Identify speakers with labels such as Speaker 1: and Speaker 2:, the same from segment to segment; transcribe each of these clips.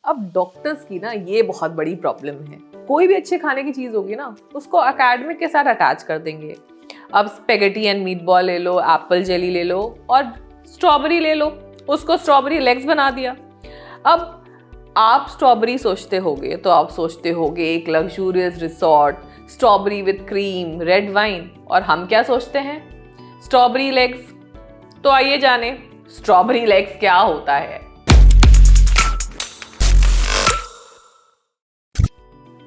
Speaker 1: अब डॉक्टर्स की ना ये बहुत बड़ी प्रॉब्लम है, कोई भी अच्छे खाने की चीज होगी ना उसको एकेडमिक के साथ अटैच कर देंगे। अब स्पेगेटी एंड मीटबॉल ले लो, एप्पल जेली ले लो और स्ट्रॉबेरी ले लो, उसको स्ट्रॉबेरी लेग्स बना दिया। अब आप स्ट्रॉबेरी सोचते होगे तो आप सोचते होगे एक luxurious resort, strawberry with cream, red wine, और हम क्या सोचते हैं? Strawberry legs. तो आइए जाने स्ट्रॉबेरी लेग्स क्या होता है।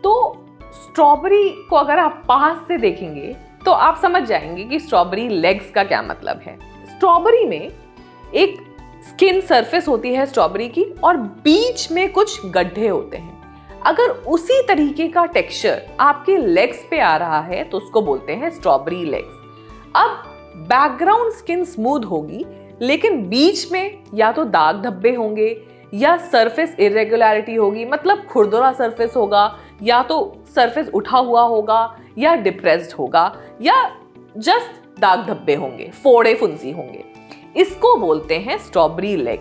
Speaker 1: तो स्ट्रॉबेरी को अगर आप पास से देखेंगे तो आप समझ जाएंगे कि स्ट्रॉबेरी लेग्स का क्या मतलब है। स्ट्रॉबेरी में एक स्किन सरफेस होती है स्ट्रॉबेरी की और बीच में कुछ गड्ढे होते हैं। अगर उसी तरीके का टेक्सचर आपके लेग्स पे आ रहा है तो उसको बोलते हैं स्ट्रॉबेरी लेग्स। अब बैकग्राउंड स्किन स्मूथ होगी लेकिन बीच में या तो दाग धब्बे होंगे या सरफेस इरेगुलरिटी होगी, मतलब खुरदुरा सरफेस होगा, या तो सरफेस उठा हुआ होगा या डिप्रेस्ड होगा या जस्ट दाग धब्बे होंगे, फोड़े फुंसी होंगे। इसको बोलते हैं स्ट्रॉबेरी लेग।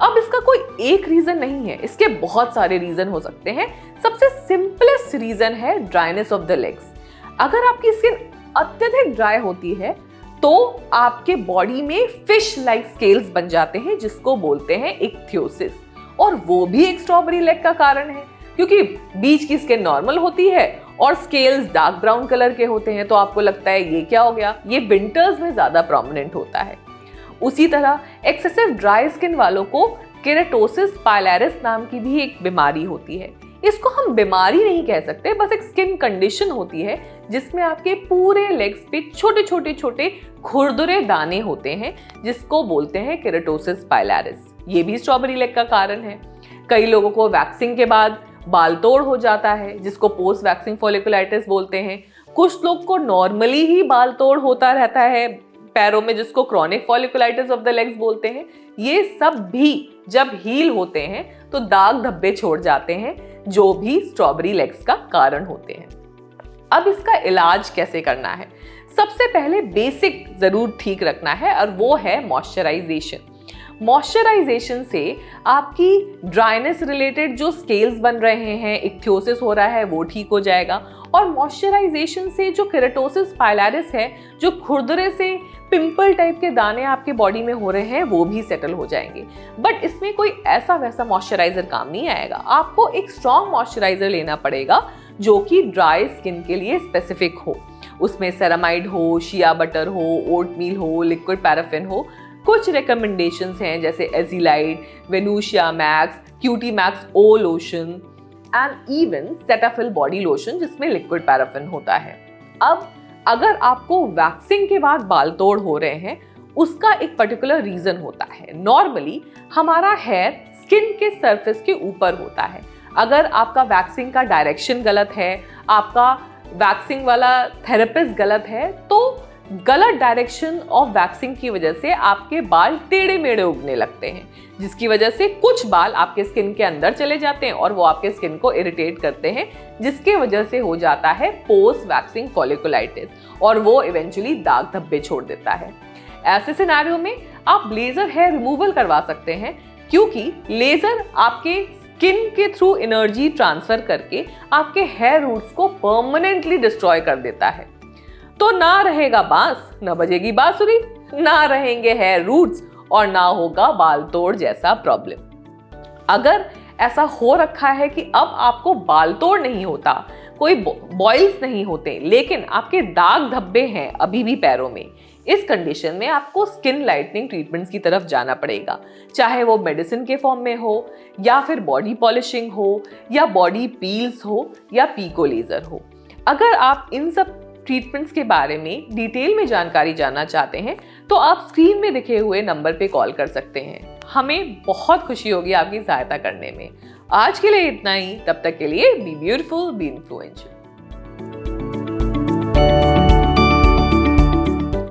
Speaker 1: अब इसका कोई एक रीजन नहीं है, इसके बहुत सारे रीजन हो सकते हैं। सबसे सिंपलेस्ट रीजन है ड्राइनेस ऑफ द लेग्स। अगर आपकी स्किन अत्यधिक ड्राई होती है तो आपके बॉडी में फिश लाइक स्केल्स बन जाते हैं जिसको बोलते हैं इक्थियोसिस, और वो भी एक स्ट्रॉबेरी लेग का कारण है क्योंकि बीच की स्किन नॉर्मल होती है और स्केल्स डार्क ब्राउन कलर के होते हैं। तो आपको लगता है ये क्या हो गया, ये विंटर्स में ज्यादा प्रोमिनेंट होता है। उसी तरह एक्सेसिव ड्राई स्किन वालों को केराटोसिस पाइलरिस नाम की भी एक बीमारी होती है। इसको हम बीमारी नहीं कह सकते, बस एक स्किन कंडीशन होती है जिसमें आपके पूरे लेग्स पे छोटे छोटे छोटे खुरदुरे दाने होते हैं जिसको बोलते हैं केराटोसिस पाइलरिस। ये भी स्ट्रॉबेरी लेग का कारण है। कई लोगों को वैक्सिंग के बाद बाल तोड़ हो जाता है जिसको पोस्ट वैक्सिंग फॉलिकुलाइटिस बोलते हैं। कुछ लोग को नॉर्मली ही बाल तोड़ होता रहता है पैरों में जिसको chronic folliculitis of the legs बोलते हैं। ये सब भी जब हील होते हैं तो दाग धब्बे छोड़ जाते हैं जो भी स्ट्रॉबेरी लेग्स का कारण होते हैं। अब इसका इलाज कैसे करना है? सबसे पहले बेसिक जरूर ठीक रखना है और वो है मॉइस्चराइजेशन। मॉइस्चराइजेशन से आपकी ड्राइनेस रिलेटेड जो स्केल्स बन रहे हैं, इक्थियोसिस हो रहा है, वो ठीक हो जाएगा। और मॉइस्चराइजेशन से जो केराटोसिस पाइलरिस है, जो खुरदुरे से पिंपल टाइप के दाने आपके बॉडी में हो रहे हैं, वो भी सेटल हो जाएंगे। बट इसमें कोई ऐसा वैसा मॉइस्चराइजर काम नहीं आएगा। आपको एक स्ट्रॉन्ग मॉइस्चराइजर लेना पड़ेगा जो कि ड्राई स्किन के लिए स्पेसिफिक हो। उसमें सेरामाइड हो, शिया बटर हो, ओटमील हो, लिक्विड पैराफिन हो। कुछ रिकमेंडेशंस हैं जैसे एज़िलाइड, Venusia Max, Cuti Max O lotion and even Cetaphil body lotion जिसमें लिक्विड पैराफिन होता है। अब अगर आपको वैक्सिंग के बाद बाल तोड़ हो रहे हैं उसका एक पर्टिकुलर रीजन होता है। नॉर्मली हमारा हेयर स्किन के सरफेस के ऊपर होता है। अगर आपका वैक्सिंग का डायरेक्शन गलत है, आपका वैक्सिंग वाला थेरेपिस्ट गलत है, तो गलत डायरेक्शन ऑफ वैक्सिंग की वजह से आपके बाल टेढ़े मेढ़े उगने लगते हैं जिसकी वजह से कुछ बाल आपके स्किन के अंदर चले जाते हैं और वो आपके स्किन को इरिटेट करते हैं जिसके वजह से हो जाता है पोस्ट वैक्सिंग फॉलिकुलाइटिस और वो इवेंचुअली दाग धब्बे छोड़ देता है। ऐसे सिनेरियो में आप लेजर हेयर रिमूवल करवा सकते हैं क्योंकि लेजर आपके स्किन के थ्रू एनर्जी ट्रांसफर करके आपके हेयर रूट्स को परमानेंटली डिस्ट्रॉय कर देता है। तो ना रहेगा बांस, ना बजेगी बांसुरी, ना रहेंगे हेयर रूट्स और ना होगा बाल तोड़ जैसा प्रॉब्लम। अगर ऐसा हो रखा है कि अब आपको बाल तोड़ नहीं होता, कोई बॉइल्स नहीं होते, लेकिन आपके दाग धब्बे हैं अभी भी पैरों में, इस कंडीशन में आपको स्किन लाइटनिंग ट्रीटमेंट्स की तरफ जाना पड़ेगा। चाहे वो मेडिसिन के फॉर्म में हो या फिर बॉडी पॉलिशिंग हो या बॉडी पील्स हो या पीको लेजर हो। अगर आप इन सब ट्रीटमेंट्स के बारे में डिटेल में जानकारी जानना चाहते हैं तो आप स्क्रीन में दिखे हुए नंबर पे कॉल कर सकते हैं। हमें बहुत खुशी होगी आपकी सहायता करने में। आज के लिए इतना ही, तब तक के लिए बी ब्यूटीफुल, बी इन्फ्लुएंशियल।